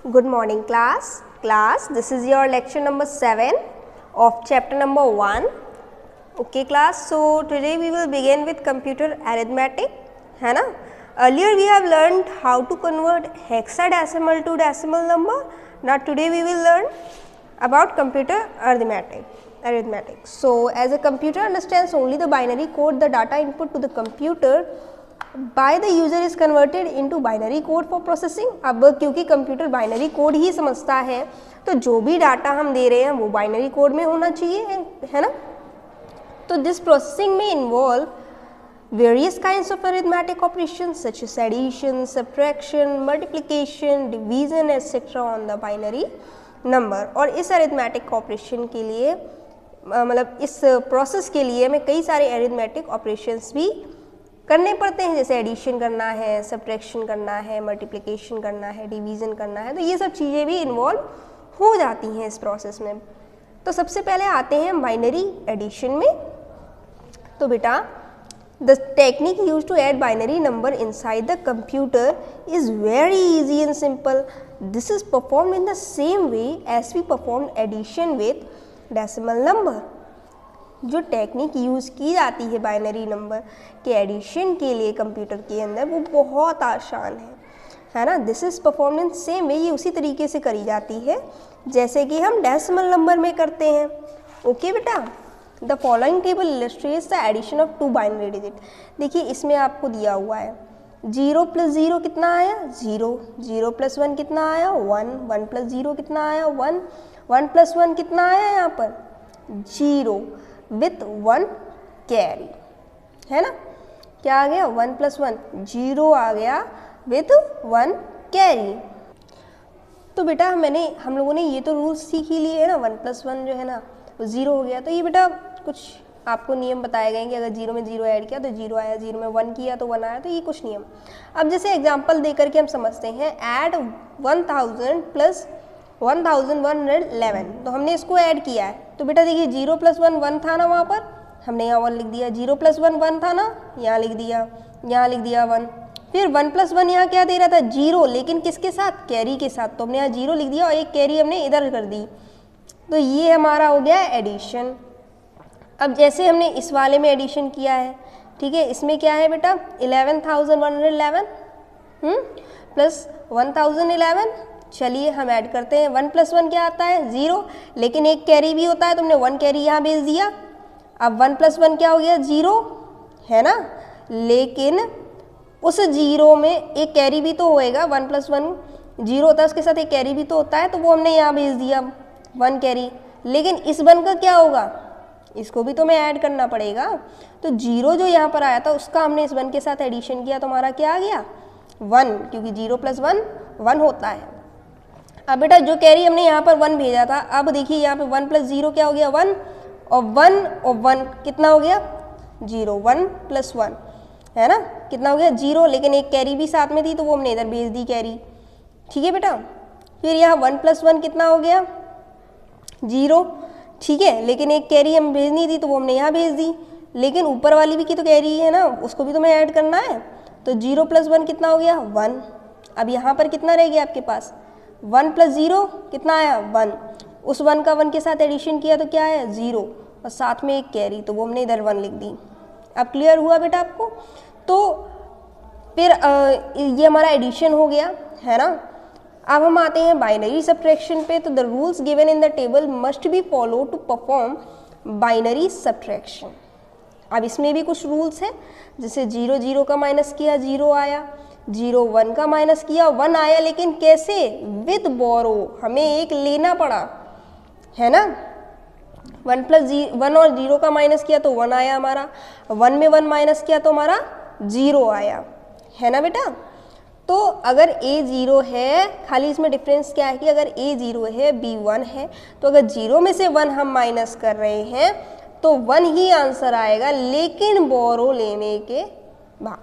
Good morning class. Class, this is your lecture number 7 of chapter number 1. Okay class, so today we will begin with computer arithmetic, है ना. Earlier we have learned how to convert hexadecimal to decimal number. Now today we will learn about computer arithmetic. So as a computer understands only the binary code, the data input to the computer by the user is converted into binary code for processing. अब क्योंकि computer binary code ही समझता है तो जो भी data हम दे रहे हैं वो बाइनरी कोड में होना चाहिए, है ना. तो दिस प्रोसेसिंग में involve various kinds of arithmetic operations such as addition, subtraction, multiplication, division etc. on the binary number. और इस arithmetic operation के लिए मतलब इस प्रोसेस के लिए हमें कई सारे arithmetic operations भी करने पड़ते हैं, जैसे एडिशन करना है, सब्ट्रैक्शन करना है, मल्टीप्लिकेशन करना है, डिवीज़न करना है. तो ये सब चीज़ें भी इन्वॉल्व हो जाती हैं इस प्रोसेस में. तो सबसे पहले आते हैं बाइनरी एडिशन में. तो बेटा the technique use to add binary number inside the computer is very easy and simple. This is perform in the same way as we perform addition with decimal number. जो technique use की जाती है binary number के addition के लिए computer के अंदर वो बहुत आसान है ना. This is perform in same way, ये उसी तरीके से करी जाती है जैसे कि हम डेसिमल नंबर में करते हैं. ओके बेटा, the following table illustrates the addition of two binary digit. देखिए इसमें आपको दिया हुआ है 0 + 0 कितना आया 0, 0 + 1 कितना आया 1, 1 + 0 कितना आया 1, 1 + 1 कितना आया यहाँ पर 0 विथ 1 कैरी, है ना. क्या आ गया 1 + 1 0 आ गया विथ 1 कैरी. तो बेटा हम लोगों ने ये तो रूल्स सीख ही लिए है ना. 1 + 1 जो है ना वो 0 हो गया. तो ये बेटा कुछ आपको नियम बताए गए कि अगर 0 में 0 ऐड किया तो 0 आया, 0 में 1 किया तो 1 आया. तो ये कुछ नियम. अब जैसे एग्जाम्पल दे करके हम समझते हैं. ऐड 1000 + 1111. तो हमने इसको ऐड किया है. तो बेटा देखिए 0 + 1 1 था ना, वहाँ पर हमने यहाँ 1 लिख दिया. 0 + 1 1 था ना, यहाँ लिख दिया, यहाँ लिख दिया 1. फिर 1 + 1 यहाँ क्या दे रहा था 0, लेकिन किसके साथ कैरी के साथ. तो हमने यहाँ 0 लिख दिया और एक कैरी हमने इधर कर दी. तो ये हमारा हो गया एडिशन. अब जैसे हमने इस वाले में एडिशन किया है, ठीक है. इसमें क्या है बेटा 11,111 प्लस 1011. चलिए हम ऐड करते हैं. 1 + 1 क्या आता है 0, लेकिन एक कैरी भी होता है. तुमने 1 कैरी यहाँ भेज दिया. अब 1 + 1 क्या हो गया 0, है ना. लेकिन उस 0 में एक कैरी भी तो होएगा. 1 + 1 0 होता है, उसके साथ एक कैरी भी तो होता है. तो वो हमने यहाँ भेज दिया 1 कैरी. लेकिन इस 1 का क्या होगा, इसको भी तो हमें ऐड करना पड़ेगा. तो 0 जो यहाँ पर आया था उसका हमने इस 1 के साथ एडिशन किया तो हमारा क्या आ गया 1, क्योंकि 0 + 1 1 होता है. अब बेटा जो कैरी हमने यहाँ पर 1 भेजा था, अब देखिए यहाँ पे 1 + 0 क्या हो गया 1, और 1 कितना हो गया 0. 1 + 1 है ना, कितना हो गया 0. लेकिन एक कैरी भी साथ में थी तो वो हमने इधर भेज दी कैरी, ठीक है बेटा. फिर यहाँ 1 + 1 कितना हो गया 0, ठीक है. लेकिन एक कैरी हम भेजनी थी तो वो हमने यहाँ भेज दी. लेकिन ऊपर वाली भी की तो कैरी है ना, उसको भी तो हमें ऐड करना है. तो 0 + 1 कितना हो गया 1. अब यहाँ पर कितना रह गया आपके पास 1 + 0 कितना आया 1. उस 1 का 1 के साथ एडिशन किया तो क्या आया 0, और साथ में एक कैरी, तो वो हमने इधर 1 लिख दी. अब क्लियर हुआ बेटा आपको. तो फिर ये हमारा एडिशन हो गया, है ना. अब हम आते हैं बाइनरी सब्ट्रैक्शन पे. तो the rules given in the table must be follow to perform binary subtraction. अब इसमें भी कुछ रूल्स हैं. जैसे 0 0 का माइनस किया 0 आया, 0 1 का माइनस किया 1 आया. लेकिन कैसे विद बोरो, हमें एक लेना पड़ा, है ना. 1 और 0 का माइनस किया तो 1 आया हमारा. 1 में 1 माइनस किया तो हमारा 0 आया, है ना बेटा. तो अगर a 0 है, खाली इसमें डिफरेंस क्या है कि अगर a 0 है b 1 है, तो अगर 0 में से 1 हम माइनस कर रहे हैं तो 1 ही आंसर आएगा, लेकिन बोरो लेने के बाद,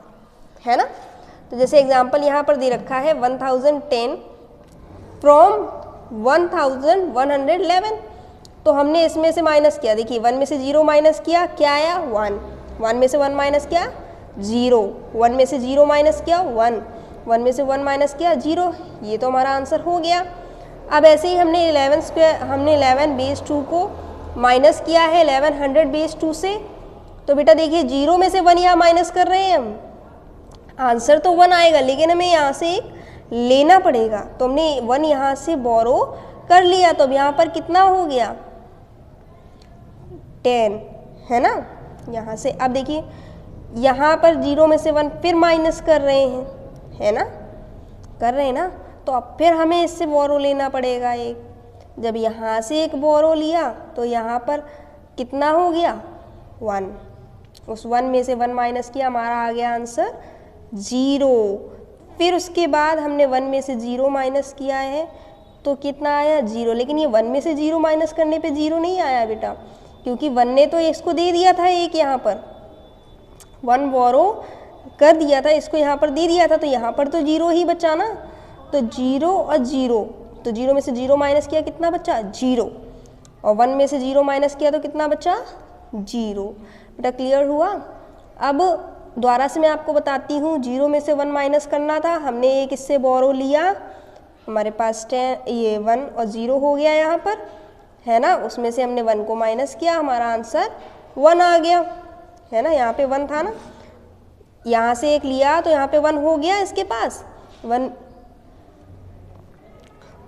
है ना. तो जैसे एग्जांपल यहाँ पर दे रखा है 1010 फ्रॉम 1111. तो हमने इसमें से माइनस किया. देखिए 1 में से 0 माइनस किया, क्या आया 1. 1 में से 1 माइनस किया 0, 1 में से 0 माइनस किया 1, 1 में से 1 माइनस किया 0, ये तो हमारा आंसर हो गया। अब ऐसे ही हमने 11 बेस 2 को माइनस किया है 1100 बेस 2 से, तो बेटा देखिए 0 में से 1 यहाँ माइनस कर रहे हैं हम, आंसर तो 1 आएगा, लेकिन हमें यहाँ से लेना पड़ेगा, तो हमने 1 यहाँ से बोरो कर लिया, तो अब यहाँ पर कितना हो गया 10, है ना। यहाँ से अब देखिए यहाँ पर 0 में से 1 फिर माइनस कर रहे हैं, है ना, कर रहे हैं ना, तो अब फिर हमें इससे बोरो लेना पड़ेगा एक। जब यहाँ से एक बोरो लिया तो यहाँ पर कितना हो गया 1, उस 1 में से 1 माइनस किया, हमारा आ गया आंसर 0। फिर उसके बाद हमने 1 में से 0 माइनस किया है तो कितना आया 0, लेकिन ये 1 में से 0 माइनस करने पे 0 नहीं आया बेटा, क्योंकि 1 ने तो इसको दे दिया था एक, यहाँ पर 1 बोरो कर दिया था, इसको यहाँ पर दे दिया था, तो यहाँ पर तो 0 ही बचा ना, तो 0 और 0, तो 0 में से 0 माइनस किया कितना बचा 0, और 1 में से 0 माइनस किया तो कितना बचा 0। बेटा क्लियर हुआ। अब दोबारा से मैं आपको बताती हूँ, 0 में से 1 माइनस करना था, हमने एक इससे बोरो लिया, हमारे पास 10 ये 1 और 0 हो गया यहाँ पर, है ना, उसमें से हमने 1 को माइनस किया, हमारा आंसर 1 आ गया, है ना, यहाँ पे 1 था ना, यहाँ से एक लिया तो यहाँ पे 1 हो गया इसके पास 1।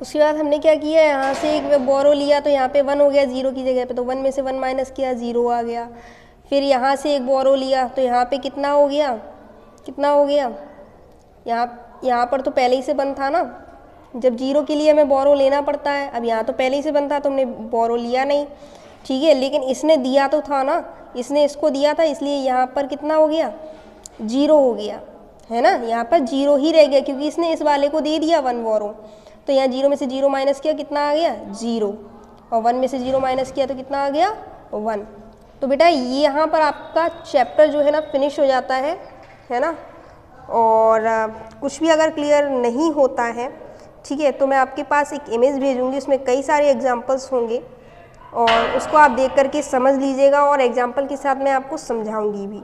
उसके बाद हमने क्या किया, यहाँ से एक बोरो लिया तो यहाँ पे 1 हो गया 0 की जगह पे, तो 1 में से 1 माइनस किया 0 आ गया। फिर यहाँ से एक बोरो लिया तो यहाँ पे कितना हो गया, कितना हो गया, यहाँ पर तो पहले ही से 1 था ना, जब 0 के लिए हमें बोरो लेना पड़ता है, अब यहाँ तो पहले ही से 1 था तो हमने बोरो लिया नहीं, ठीक है, लेकिन इसने दिया तो था ना, इसने इसको दिया था, इसलिए यहाँ पर कितना हो गया 0 हो गया, है ना, यहाँ पर 0 ही रह गया क्योंकि इसने इस वाले को दे दिया 1 बोरो, तो यहाँ 0 में से 0 माइनस किया कितना आ गया 0, और 1 में से 0 माइनस किया तो कितना आ गया 1। तो बेटा ये यहाँ पर आपका चैप्टर जो है ना फिनिश हो जाता है ना। और कुछ भी अगर क्लियर नहीं होता है, ठीक है, तो मैं आपके पास एक इमेज भेजूँगी, उसमें कई सारे एग्जाम्पल्स होंगे और उसको आप देख करके समझ लीजिएगा, और एग्जाम्पल के साथ मैं आपको समझाऊँगी भी।